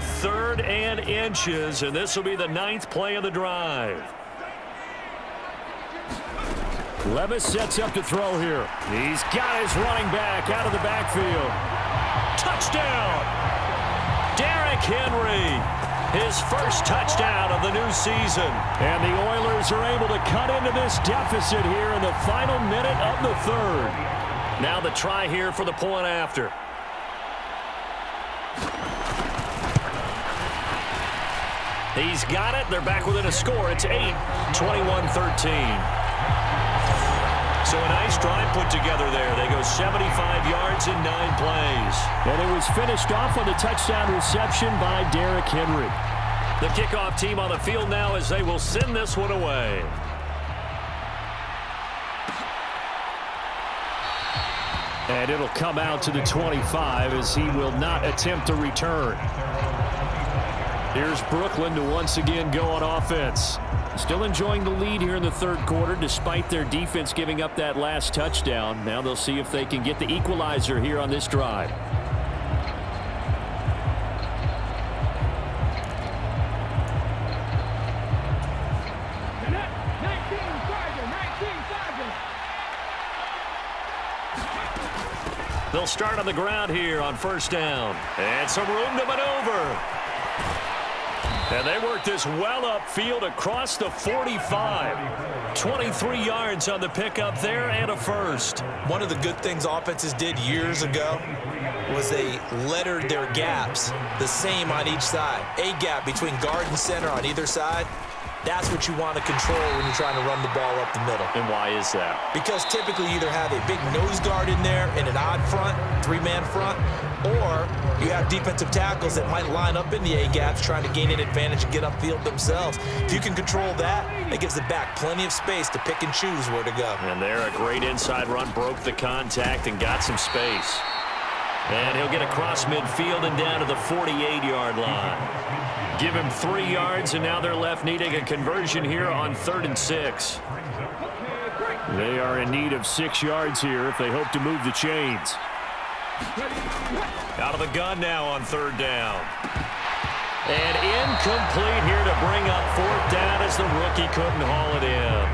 3rd and inches, and this will be the 9th play of the drive. Levis sets up to throw here. He's got his running back out of the backfield. Touchdown! Derrick Henry, his first touchdown of the new season. And the Oilers are able to cut into this deficit here in the final minute of the 3rd. Now the try here for the point after. He's got it. They're back within a score. It's 8-21-13. So a nice drive put together there. They go 75 yards in 9 plays. And it was finished off on the touchdown reception by Derrick Henry. The kickoff team on the field now as they will send this one away. And it'll come out to the 25 as he will not attempt a return. Here's Brooklyn to once again go on offense. Still enjoying the lead here in the 3rd quarter despite their defense giving up that last touchdown. Now they'll see if they can get the equalizer here on this drive. They'll start on the ground here on 1st down. And some room to maneuver. And they work this well upfield across the 45. 23 yards on the pickup there and a first. One of the good things offenses did years ago was they lettered their gaps the same on each side. A gap between guard and center on either side. That's what you want to control when you're trying to run the ball up the middle. And why is that? Because typically you either have a big nose guard in there in an odd front, 3-man front, or you have defensive tackles that might line up in the A-gaps trying to gain an advantage and get upfield themselves. If you can control that, it gives the back plenty of space to pick and choose where to go. And there, a great inside run, broke the contact and got some space. And he'll get across midfield and down to the 48-yard line. Give him 3 yards, and now they're left needing a conversion here on 3rd and 6. They are in need of 6 yards here if they hope to move the chains. Out of the gun now on 3rd down. And incomplete here to bring up 4th down as the rookie couldn't haul it in.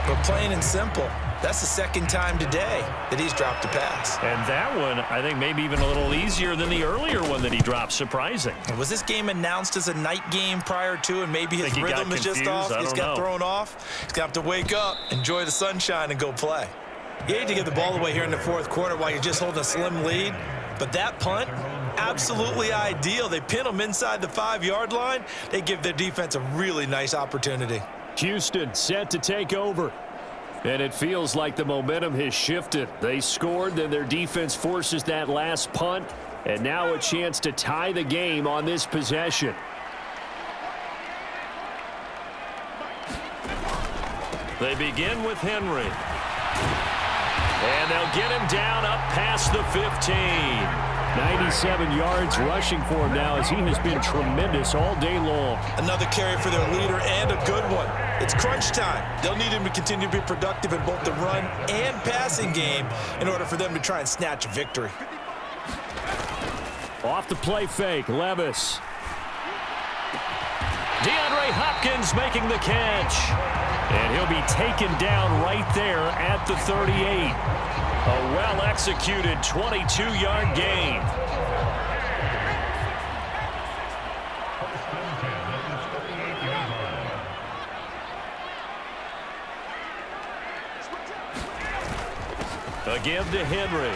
But plain and simple, that's the 2nd time today that he's dropped a pass. And that one, I think, maybe even a little easier than the earlier one that he dropped. Surprising. Was this game announced as a night game prior to, and maybe his rhythm is just off? He's got thrown off. He's going to have to wake up, enjoy the sunshine, and go play. You hate to give the ball away here in the 4th quarter while you're just holding a slim lead. But that punt, absolutely ideal. They pin them inside the 5-yard line. They give their defense a really nice opportunity. Houston set to take over. And it feels like the momentum has shifted. They scored, then their defense forces that last punt. And now a chance to tie the game on this possession. They begin with Henry. And they'll get him down up past the 15. 97 yards rushing for him now as he has been tremendous all day long. Another carry for their leader and a good one. It's crunch time. They'll need him to continue to be productive in both the run and passing game in order for them to try and snatch a victory. Off the play fake, Levis. DeAndre Hopkins making the catch. And he'll be taken down right there at the 38. A well-executed 22-yard gain. A give to Henry.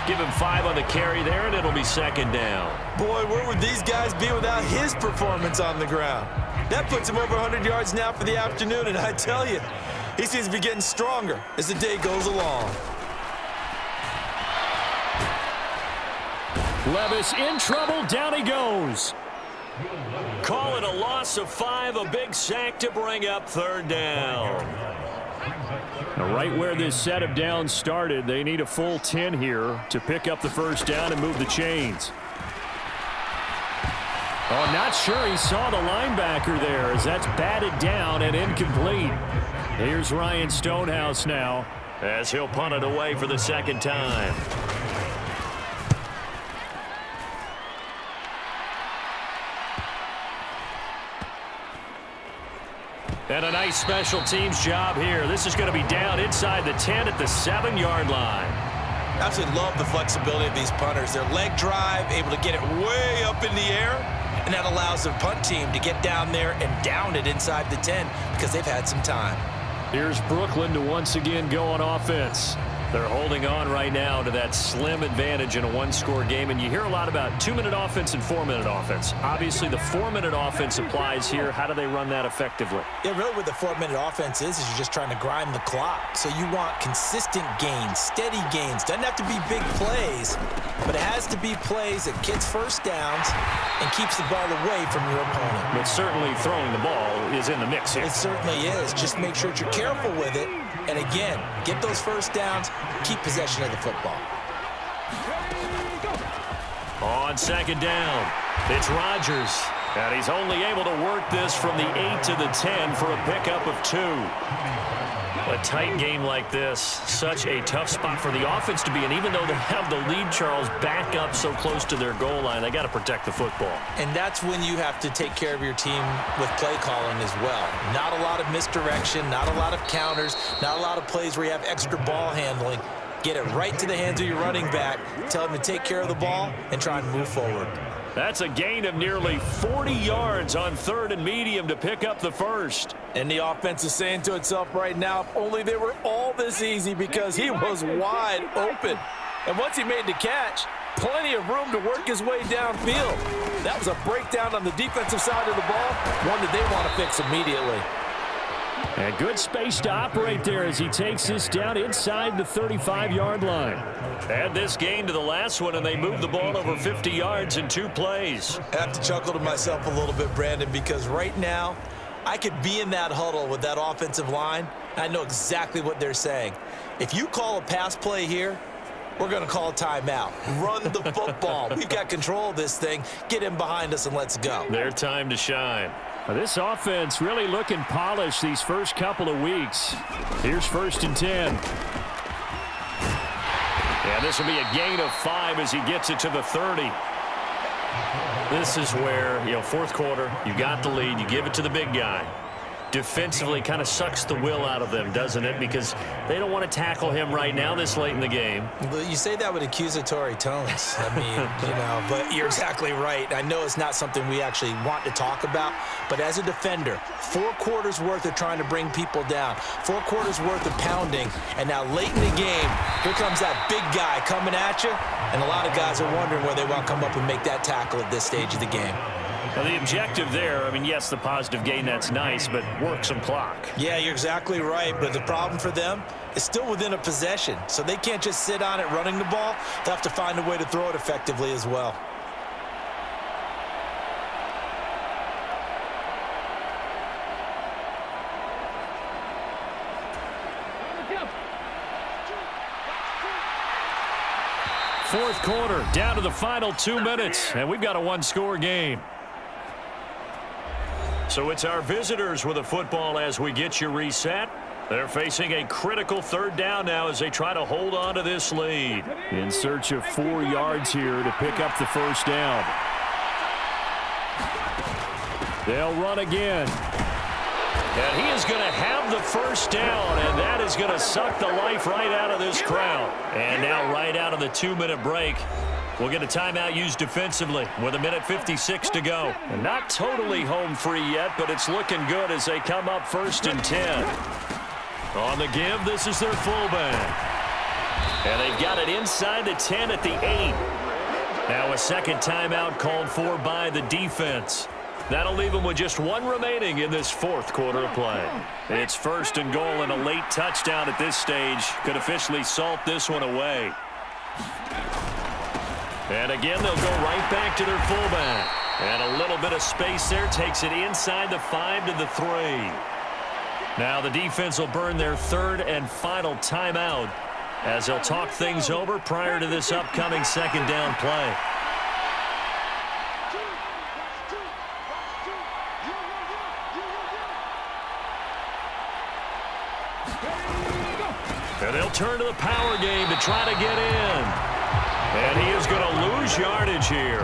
Give him 5 on the carry there, and it'll be 2nd down. Boy, where would these guys be without his performance on the ground? That puts him over 100 yards now for the afternoon, and I tell you, he seems to be getting stronger as the day goes along. Levis in trouble, down he goes. Call it a loss of 5, a big sack to bring up 3rd down. Now, right where this set of downs started, they need a full 10 here to pick up the 1st down and move the chains. Oh, not sure he saw the linebacker there as that's batted down and incomplete. Here's Ryan Stonehouse now as he'll punt it away for the 2nd time. And a nice special teams job here. This is going to be down inside the 10 at the 7-yard line. Absolutely love the flexibility of these punters. Their leg drive, able to get it way up in the air, and that allows their punt team to get down there and down it inside the 10 because they've had some time. Here's Brooklyn to once again go on offense. They're holding on right now to that slim advantage in a one-score game, and you hear a lot about 2-minute offense and 4-minute offense. Obviously, the 4-minute offense applies here. How do they run that effectively? Yeah, really what the 4-minute offense is you're just trying to grind the clock. So you want consistent gains, steady gains. Doesn't have to be big plays, but it has to be plays that gets first downs and keeps the ball away from your opponent. But certainly throwing the ball is in the mix here. It certainly is. Just make sure that you're careful with it. And again, get those first downs, keep possession of the football. On second down, it's Rodgers. And he's only able to work this from the 8 to the 10 for a pickup of 2. A tight game like this, such a tough spot for the offense to be in. Even though they have the lead, Charles, back up so close to their goal line, they got to protect the football. And that's when you have to take care of your team with play calling as well. Not a lot of misdirection, not a lot of counters, not a lot of plays where you have extra ball handling. Get it right to the hands of your running back, tell him to take care of the ball, and try and move forward. That's a gain of nearly 40 yards on 3rd and medium to pick up the first. And the offense is saying to itself right now, if only they were all this easy, because he was wide open. And once he made the catch, plenty of room to work his way downfield. That was a breakdown on the defensive side of the ball, one that they want to fix immediately. And good space to operate there as he takes this down inside the 35-yard line. Add this gain to the last one, and they move the ball over 50 yards in 2 plays. I have to chuckle to myself a little bit, Brandon, because right now I could be in that huddle with that offensive line. I know exactly what they're saying. If you call a pass play here, we're going to call a timeout. Run the football. We've got control of this thing. Get in behind us and let's go. Their time to shine. This offense really looking polished these first couple of weeks. Here's 1st and 10. And this will be a gain of 5 as he gets it to the 30. This is where, 4th quarter, you got the lead, you give it to the big guy. Defensively kind of sucks the will out of them, doesn't it? Because they don't want to tackle him right now this late in the game. Well, you say that with accusatory tones. I mean, but you're exactly right. I know it's not something we actually want to talk about, but as a defender, 4 quarters worth of trying to bring people down, 4 quarters worth of pounding, and now late in the game, here comes that big guy coming at you, and a lot of guys are wondering where they want to come up and make that tackle at this stage of the game. Now, the objective there, yes, the positive gain, that's nice, but work some clock. Yeah, you're exactly right, but the problem for them is still within a possession, so they can't just sit on it running the ball. They'll have to find a way to throw it effectively as well. Fourth quarter, down to the final 2 minutes, and we've got a 1-score game. So it's our visitors with the football as we get you reset. They're facing a critical 3rd down now as they try to hold on to this lead. In search of 4 yards here to pick up the first down. They'll run again. And he is going to have the first down, and that is going to suck the life right out of this crowd. And now right out of the 2-minute break, we'll get a timeout used defensively with 1:56 to go. And not totally home free yet, but it's looking good as they come up 1st and 10. On the give, this is their fullback. And they've got it inside the 10 at the 8. Now a second timeout called for by the defense. That'll leave them with just 1 remaining in this 4th quarter of play. It's 1st and goal, and a late touchdown at this stage could officially salt this one away. And again, they'll go right back to their fullback. And a little bit of space there takes it inside the 5 to the 3. Now the defense will burn their 3rd and final timeout as they'll talk things over prior to this upcoming 2nd down play. And they'll turn to the power game to try to get in. And he is going to lose yardage here.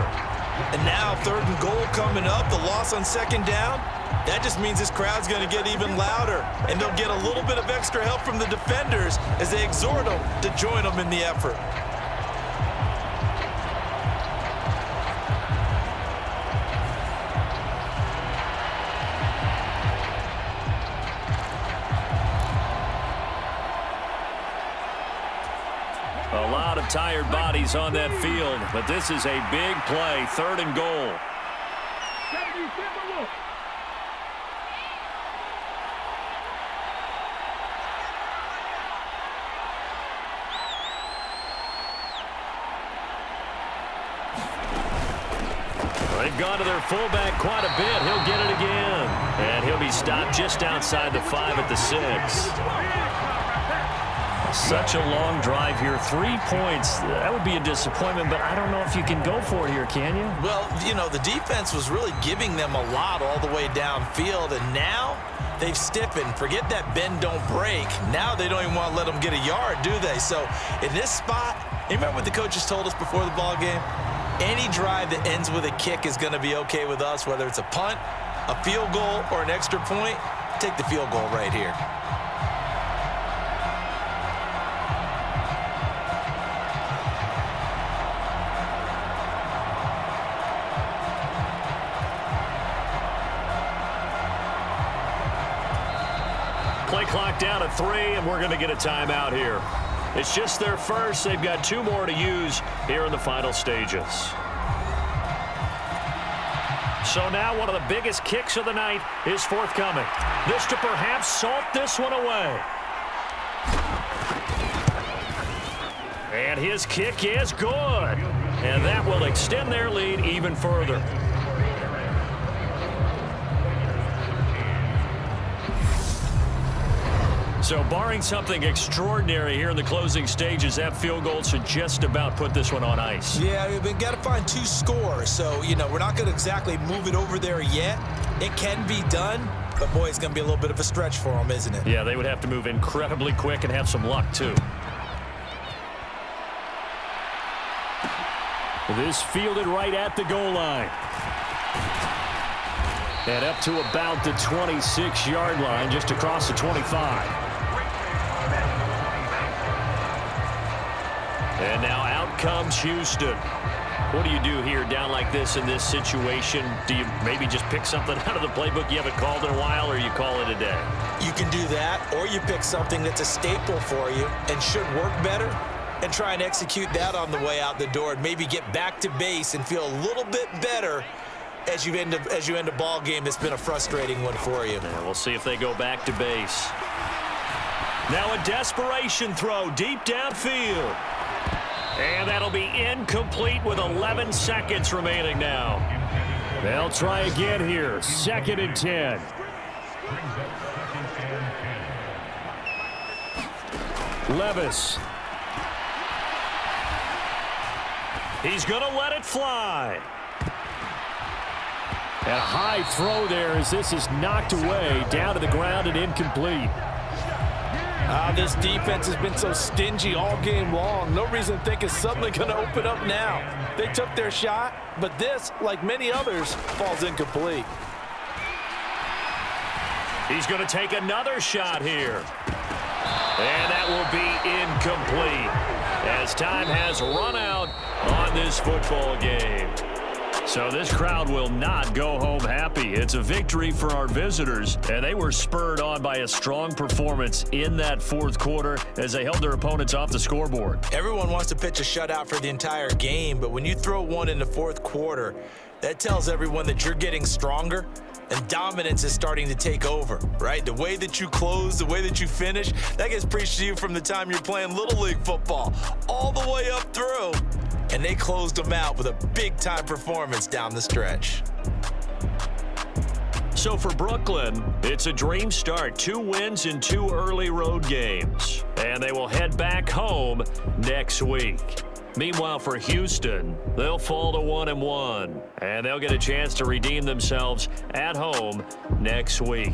And now 3rd and goal coming up, the loss on 2nd down. That just means this crowd's going to get even louder, and they'll get a little bit of extra help from the defenders as they exhort them to join them in the effort. A lot of tired bodies on that field, but this is a big play, 3rd and goal. They've gone to their fullback quite a bit. He'll get it again. And he'll be stopped just outside the 5 at the 6. Such a long drive here. 3 points. That would be a disappointment, but I don't know if you can go for it here, can you? Well, you know, the defense was really giving them a lot all the way downfield, and now they've stiffened. Forget that bend, don't break. Now they don't even want to let them get a yard, do they? So in this spot, you remember what the coaches told us before the ball game? Any drive that ends with a kick is going to be okay with us, whether it's a punt, a field goal, or an extra point. Take the field goal right here. Play clock down at 3, and we're going to get a timeout here. It's just their first. They've got 2 more to use here in the final stages. So now one of the biggest kicks of the night is forthcoming. This to perhaps salt this one away. And his kick is good. And that will extend their lead even further. So barring something extraordinary here in the closing stages, that field goal should just about put this one on ice. Yeah, we've got to find 2 scores. So, you know, we're not going to exactly move it over there yet. It can be done, but, boy, it's going to be a little bit of a stretch for them, isn't it? Yeah, they would have to move incredibly quick and have some luck, too. This fielded right at the goal line. And up to about the 26-yard line, just across the 25. And now out comes Houston. What do you do here down like this in this situation? Do you maybe just pick something out of the playbook you haven't called in a while, or you call it a day? You can do that, or you pick something that's a staple for you and should work better and try and execute that on the way out the door and maybe get back to base and feel a little bit better as you end a ball game that's been a frustrating one for you. Yeah, we'll see if they go back to base. Now a desperation throw deep downfield. And that'll be incomplete with 11 seconds remaining now. They'll try again here. 2nd and 10. Levis. He's going to let it fly. And a high throw there as this is knocked away down to the ground and incomplete. This defense has been so stingy all game long. No reason to think it's suddenly going to open up now. They took their shot, but this, like many others, falls incomplete. He's going to take another shot here. And that will be incomplete as time has run out on this football game. So this crowd will not go home happy. It's a victory for our visitors, and they were spurred on by a strong performance in that 4th quarter as they held their opponents off the scoreboard. Everyone wants to pitch a shutout for the entire game, but when you throw one in the 4th quarter, that tells everyone that you're getting stronger and dominance is starting to take over, right? The way that you close, the way that you finish, that gets preached to you from the time you're playing Little League football all the way up through. And they closed them out with a big-time performance down the stretch. So for Brooklyn, it's a dream start. 2 wins in 2 early road games. And they will head back home next week. Meanwhile, for Houston, they'll fall to 1-1. And they'll get a chance to redeem themselves at home next week.